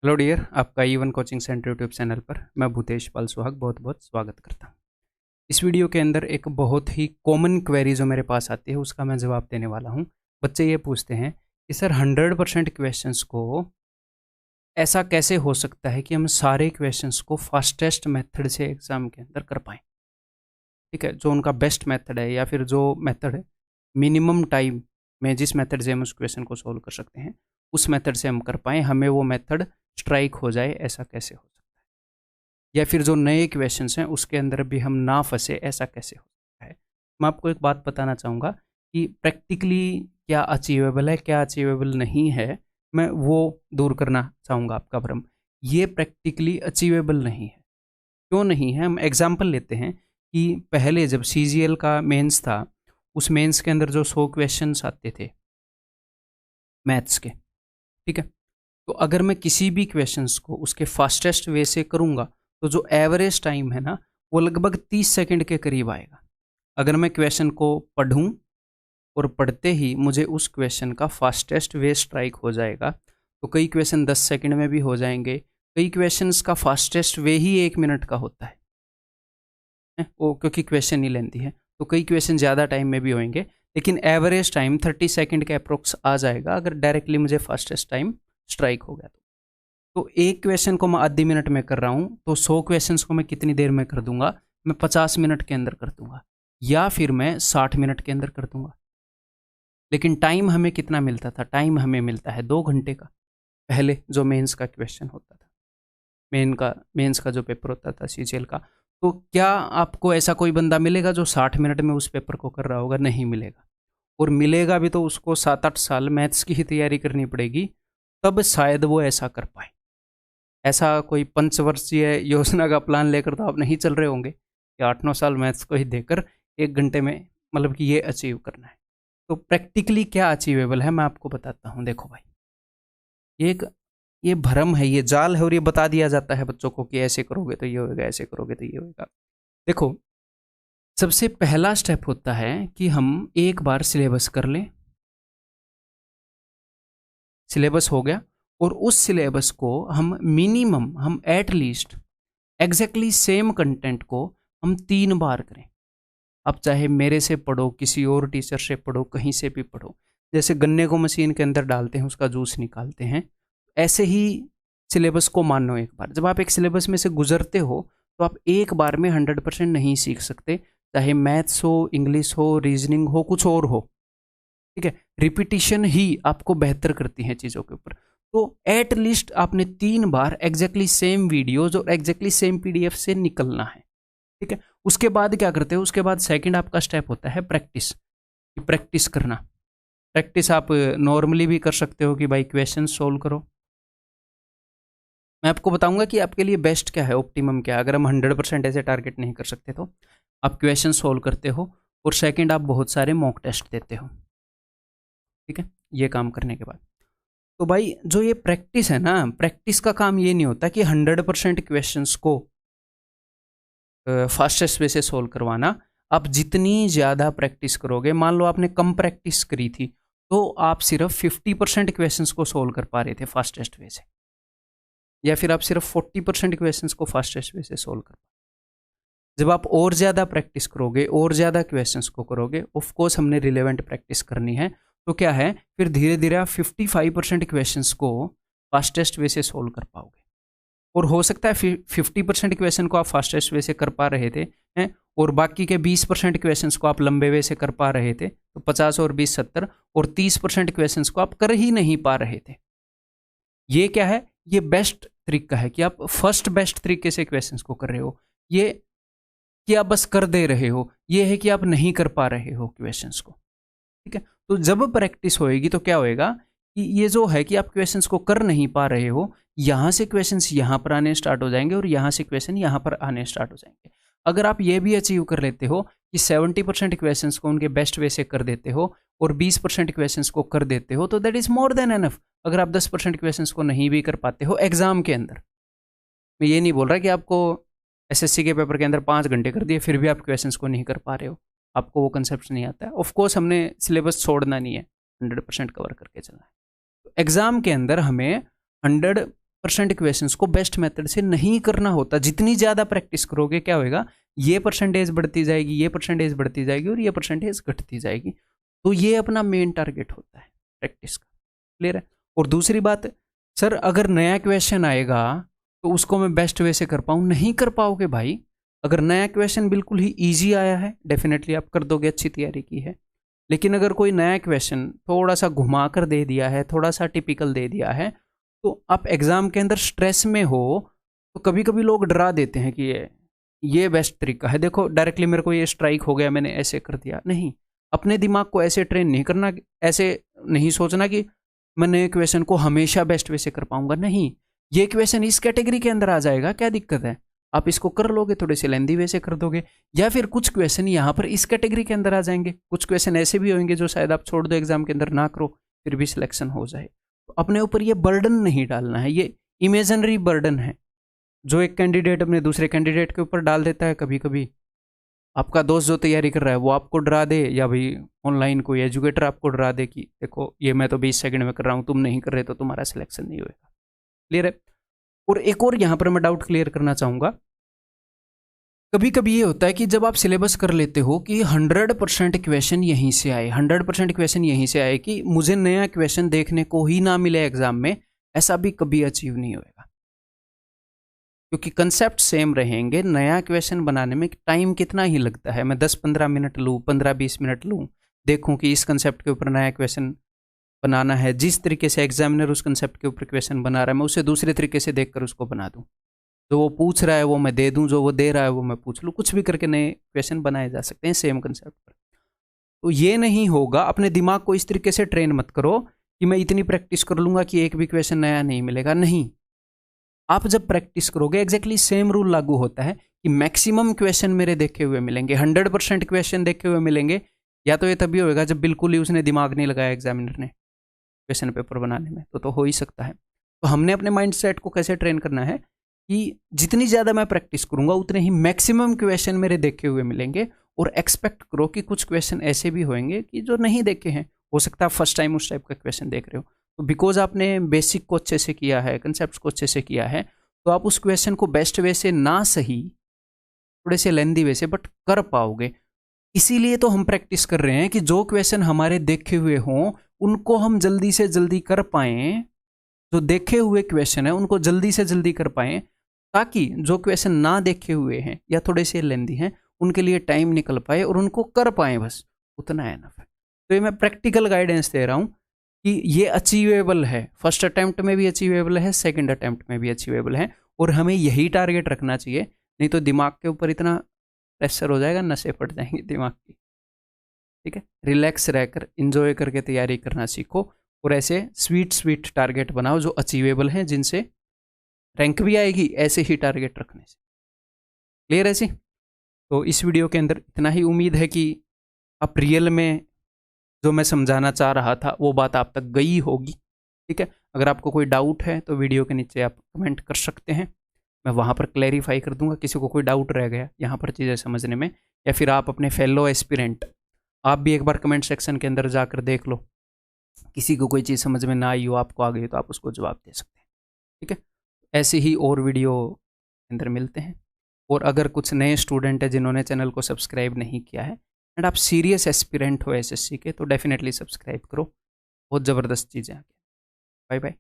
Hello dear, आपका E1 coaching centre YouTube channel पर मैं भूतेश पाल सुहाग बहुत बहुत स्वागत करता हूँ। इस वीडियो के अंदर एक बहुत ही कॉमन क्वेरी जो मेरे पास आती है उसका मैं जवाब देने वाला हूँ। बच्चे ये पूछते हैं कि सर 100% क्वेश्चंस को ऐसा कैसे हो सकता है कि हम सारे क्वेश्चंस को फास्टेस्ट मेथड से एग्जाम के अंदर कर पाएँ। ठीक है, जो उनका बेस्ट मेथड है या फिर जो मेथड है मिनिमम टाइम में जिस मेथड से हम उस क्वेश्चन को सोल्व कर सकते हैं उस मेथड से हम कर पाएँ, हमें वो मेथड स्ट्राइक हो जाए, ऐसा कैसे हो सकता है। या फिर जो नए क्वेश्चंस हैं उसके अंदर भी हम ना फंसे, ऐसा कैसे हो सकता है। मैं आपको एक बात बताना चाहूँगा कि प्रैक्टिकली क्या अचीवेबल है, क्या अचीवेबल नहीं है, मैं वो दूर करना चाहूँगा आपका भ्रम। ये प्रैक्टिकली अचीवेबल नहीं है। क्यों नहीं है? हम एग्जाम्पल लेते हैं कि पहले जब CGL का मेंस था, उस मेंस के अंदर जो 100 क्वेश्चंस आते थे मैथ्स के, ठीक है, तो अगर मैं किसी भी क्वेश्चंस को उसके फास्टेस्ट वे से करूँगा तो जो एवरेज टाइम है ना वो लगभग 30 सेकंड के करीब आएगा। अगर मैं क्वेश्चन को पढ़ूँ और पढ़ते ही मुझे उस क्वेश्चन का फास्टेस्ट वे स्ट्राइक हो जाएगा तो कई क्वेश्चन 10 सेकंड में भी हो जाएंगे, कई क्वेश्चंस का फास्टेस्ट वे ही 1 मिनट का होता है वो क्योंकि क्वेश्चन ही लेंथी है, तो कई क्वेश्चन ज़्यादा टाइम में भी होंगे, लेकिन एवरेज टाइम 30 सेकंड के अप्रोक्स आ जाएगा अगर डायरेक्टली मुझे फास्टेस्ट टाइम स्ट्राइक हो गया तो एक क्वेश्चन को मैं आधी मिनट में कर रहा हूँ तो 100 क्वेश्चंस को मैं कितनी देर में कर दूंगा? मैं 50 मिनट के अंदर कर दूंगा या फिर मैं 60 मिनट के अंदर कर दूंगा। लेकिन टाइम हमें कितना मिलता था? टाइम हमें मिलता है 2 घंटे का। पहले जो मेंस का क्वेश्चन होता था, मेंस का जो पेपर होता था CGL का, तो क्या आपको ऐसा कोई बंदा मिलेगा जो 60 मिनट में उस पेपर को कर रहा होगा? नहीं मिलेगा। और मिलेगा भी तो उसको 7-8 साल मैथ्स की ही तैयारी करनी पड़ेगी, तब शायद वो ऐसा कर पाए। ऐसा कोई पंचवर्षीय योजना का प्लान लेकर तो आप नहीं चल रहे होंगे कि 8-9 साल मैथ्स को ही देकर 1 घंटे में मतलब कि ये अचीव करना है। तो प्रैक्टिकली क्या अचीवेबल है मैं आपको बताता हूँ। देखो भाई, ये भ्रम है, ये जाल है और ये बता दिया जाता है बच्चों को कि ऐसे करोगे तो ये होगा, ऐसे करोगे तो ये होगा। देखो, सबसे पहला स्टेप होता है कि हम एक बार सिलेबस कर लें। सिलेबस हो गया और उस सिलेबस को हम at least exactly same content को हम 3 बार करें। अब चाहे मेरे से पढ़ो, किसी और टीचर से पढ़ो, कहीं से भी पढ़ो, जैसे गन्ने को मशीन के अंदर डालते हैं उसका जूस निकालते हैं, ऐसे ही सिलेबस को मानो। एक बार जब आप एक सिलेबस में से गुजरते हो तो आप एक बार में 100% नहीं सीख सकते, चाहे मैथ्स हो, इंग्लिश हो, रीजनिंग हो, कुछ और हो। ठीक है, रिपीटिशन ही आपको बेहतर करती है चीज़ों के ऊपर। तो एट लीस्ट आपने 3 बार एग्जैक्टली सेम वीडियोज और एग्जैक्टली सेम PDF से निकलना है। ठीक है, उसके बाद क्या करते हो? उसके बाद सेकंड आपका स्टेप होता है प्रैक्टिस। प्रैक्टिस करना। प्रैक्टिस आप नॉर्मली भी कर सकते हो कि भाई क्वेश्चन सोल्व करो। मैं आपको बताऊंगा कि आपके लिए बेस्ट क्या है, ऑप्टिमम क्या है। अगर हम 100% ऐसे टारगेट नहीं कर सकते तो आप क्वेश्चन सोल्व करते हो और सेकंड आप बहुत सारे मॉक टेस्ट देते हो। ठीक है, ये काम करने के बाद तो भाई जो ये प्रैक्टिस है ना, प्रैक्टिस का काम ये नहीं होता कि 100% क्वेश्चंस को फास्टेस्ट वे से सोल्व करवाना। आप जितनी ज़्यादा प्रैक्टिस करोगे, मान लो आपने कम प्रैक्टिस करी थी तो आप सिर्फ 50% क्वेश्चंस को सोल्व कर पा रहे थे फास्टेस्ट वे से, या फिर आप सिर्फ 40% क्वेश्चंस को फास्टेस्ट वे से सोल्व कर। जब आप और ज़्यादा प्रैक्टिस करोगे और ज़्यादा क्वेश्चंस को करोगे, ऑफ कोर्स हमने रिलेवेंट प्रैक्टिस करनी है, तो क्या है फिर धीरे धीरे आप 55% क्वेश्चंस को फास्टेस्ट वे से सोल्व कर पाओगे। और हो सकता है 50% क्वेश्चन को आप फास्टेस्ट वे से कर पा रहे थे हैं, और बाकी के 20% क्वेश्चंस को आप लंबे वे से कर पा रहे थे, तो 50 और 20 70, और 30% क्वेश्चंस को आप कर ही नहीं पा रहे थे। ये क्या है? ये बेस्ट तरीका है कि आप फर्स्ट बेस्ट तरीके से क्वेश्चंस को कर रहे हो। ये कि आप बस कर दे रहे हो, ये है कि आप नहीं कर पा रहे हो क्वेश्चंस को। ठीक है, तो जब प्रैक्टिस होएगी तो क्या होएगा कि ये जो है कि आप क्वेश्चंस को कर नहीं पा रहे हो, यहाँ से क्वेश्चंस यहाँ पर आने स्टार्ट हो जाएंगे और यहाँ से क्वेश्चन यहाँ पर आने स्टार्ट हो जाएंगे। अगर आप ये भी अचीव कर लेते हो कि 70% क्वेश्चंस को उनके बेस्ट वे से कर देते हो और 20% क्वेश्चंस को कर देते हो, तो that is more than enough. अगर आप 10% क्वेश्चंस को नहीं भी कर पाते हो एग्जाम के अंदर, मैं ये नहीं बोल रहा कि आपको SSC के पेपर के अंदर 5 घंटे कर दिए फिर भी आप क्वेश्चंस को नहीं कर पा रहे हो, आपको वो कंसेप्ट नहीं आता है। ऑफकोर्स हमने सिलेबस छोड़ना नहीं है, 100% कवर करके चलना है। तो एग्ज़ाम के अंदर हमें 100 100% क्वेश्चंस को बेस्ट मेथड से नहीं करना होता। जितनी ज़्यादा प्रैक्टिस करोगे क्या होएगा, ये परसेंटेज बढ़ती जाएगी, ये परसेंटेज बढ़ती जाएगी और ये परसेंटेज घटती जाएगी। तो ये अपना मेन टारगेट होता है प्रैक्टिस का। क्लियर है। और दूसरी बात, सर अगर नया क्वेश्चन आएगा तो उसको मैं बेस्ट वे से कर पाऊँ, नहीं कर पाओगे भाई। अगर नया क्वेश्चन बिल्कुल ही ईजी आया है डेफिनेटली आप कर दोगे, अच्छी तैयारी की है। लेकिन अगर कोई नया क्वेश्चन थोड़ा सा घुमा कर दे दिया है, थोड़ा सा टिपिकल दे दिया है, तो आप एग्ज़ाम के अंदर स्ट्रेस में हो तो कभी कभी लोग डरा देते हैं कि ये बेस्ट तरीका है। देखो डायरेक्टली मेरे को ये स्ट्राइक हो गया, मैंने ऐसे कर दिया, नहीं। अपने दिमाग को ऐसे ट्रेन नहीं करना, ऐसे नहीं सोचना कि मैं नए क्वेश्चन को हमेशा बेस्ट वे से कर पाऊंगा। नहीं, ये क्वेश्चन इस कैटेगरी के अंदर आ जाएगा, क्या दिक्कत है, आप इसको कर लोगे, थोड़े से लेंदी वे से कर दोगे। या फिर कुछ क्वेश्चन यहाँ पर इस कैटेगरी के अंदर आ जाएंगे, कुछ क्वेश्चन ऐसे भी होंगे जो शायद आप छोड़ दो एग्जाम के अंदर ना करो, फिर भी सिलेक्शन हो जाए। तो अपने ऊपर ये बर्डन नहीं डालना है, ये इमेजिनरी बर्डन है जो एक कैंडिडेट अपने दूसरे कैंडिडेट के ऊपर डाल देता है। कभी कभी आपका दोस्त जो तैयारी कर रहा है वो आपको डरा दे, या भाई ऑनलाइन कोई एजुकेटर आपको डरा दे कि देखो ये मैं तो 20 सेकंड में कर रहा हूँ, तुम नहीं कर रहे तो तुम्हारा सिलेक्शन नहीं होगा। क्लियर है। और एक और यहाँ पर मैं डाउट क्लियर करना चाहूँगा, कभी कभी ये होता है कि जब आप सिलेबस कर लेते हो कि 100% क्वेश्चन यहीं से आए, 100% क्वेश्चन यहीं से आए, कि मुझे नया क्वेश्चन देखने को ही ना मिले एग्जाम में, ऐसा भी कभी अचीव नहीं होएगा। क्योंकि कंसेप्ट सेम रहेंगे, नया क्वेश्चन बनाने में टाइम कितना ही लगता है, मैं 10-15 मिनट लूँ, 15-20 मिनट लूँ, देखूँ कि इस कंसेप्ट के ऊपर नया क्वेश्चन बनाना है, जिस तरीके से एग्जामिनर उस कंसेप्ट के ऊपर क्वेश्चन बना रहा है मैं उसे दूसरे तरीके से देखकर उसको बना दूँ, जो वो पूछ रहा है वो मैं दे दूँ, जो वो दे रहा है वो मैं पूछ लूँ, कुछ भी करके नए क्वेश्चन बनाए जा सकते हैं सेम कंसेप्ट पर। तो ये नहीं होगा, अपने दिमाग को इस तरीके से ट्रेन मत करो कि मैं इतनी प्रैक्टिस कर लूँगा कि एक भी क्वेश्चन नया नहीं मिलेगा। नहीं, आप जब प्रैक्टिस करोगे एग्जैक्टली सेम रूल लागू होता है कि मैक्सिमम क्वेश्चन मेरे देखे हुए मिलेंगे, 100% क्वेश्चन देखे हुए मिलेंगे। या तो ये तभी होएगा जब बिल्कुल ही उसने दिमाग नहीं लगाया एग्जामिनर ने क्वेश्चन पेपर बनाने में, तो हो ही सकता है। तो हमने अपने माइंड सेट को कैसे ट्रेन करना है कि जितनी ज़्यादा मैं प्रैक्टिस करूंगा उतने ही मैक्सिमम क्वेश्चन मेरे देखे हुए मिलेंगे। और एक्सपेक्ट करो कि कुछ क्वेश्चन ऐसे भी होंगे कि जो नहीं देखे हैं, हो सकता है फर्स्ट टाइम उस टाइप का क्वेश्चन देख रहे हो, तो बिकॉज आपने बेसिक को अच्छे से किया है, कंसेप्ट को अच्छे से किया है, तो आप उस क्वेश्चन को बेस्ट वे से ना सही, थोड़े से लेंदी वे से बट कर पाओगे। इसीलिए तो हम प्रैक्टिस कर रहे हैं कि जो क्वेश्चन हमारे देखे हुए हों उनको हम जल्दी से जल्दी कर पाएं, जो देखे हुए क्वेश्चन है उनको जल्दी से जल्दी कर पाएं, ताकि जो क्वेश्चन ना देखे हुए हैं या थोड़े से लेंदी हैं उनके लिए टाइम निकल पाए और उनको कर पाएं, बस उतना एनफ है। तो ये मैं प्रैक्टिकल गाइडेंस दे रहा हूँ कि ये अचीवेबल है, फर्स्ट अटैम्प्ट में भी अचीवेबल है, सेकंड अटैम्प्ट में भी अचीवेबल है, और हमें यही टारगेट रखना चाहिए। नहीं तो दिमाग के ऊपर इतना प्रेशर हो जाएगा, नशे पड़ जाएंगे दिमाग की। ठीक है, रिलैक्स रहकर इंजॉय करके तैयारी करना सीखो, और ऐसे स्वीट टारगेट बनाओ जो अचीवेबल हैं, जिनसे रैंक भी आएगी, ऐसे ही टारगेट रखने से। क्लियर है जी। तो इस वीडियो के अंदर इतना ही, उम्मीद है कि आप रियल में जो मैं समझाना चाह रहा था वो बात आप तक गई होगी। ठीक है, अगर आपको कोई डाउट है तो वीडियो के नीचे आप कमेंट कर सकते हैं, मैं वहाँ पर क्लैरिफाई कर दूंगा। किसी को कोई डाउट रह गया यहाँ पर चीज़ें समझने में, या फिर आप अपने फेलो एस्पिरेंट, आप भी एक बार कमेंट सेक्शन के अंदर जाकर देख लो, किसी को कोई चीज़ समझ में ना आई हो, आपको आ गई तो आप उसको जवाब दे सकते हैं। ठीक है, ऐसे ही और वीडियो के अंदर मिलते हैं। और अगर कुछ नए स्टूडेंट है जिन्होंने चैनल को सब्सक्राइब नहीं किया है एंड आप सीरियस एस्पिरेंट हो एसएससी के, तो डेफिनेटली सब्सक्राइब करो, बहुत ज़बरदस्त चीज़ें आगे। Bye bye.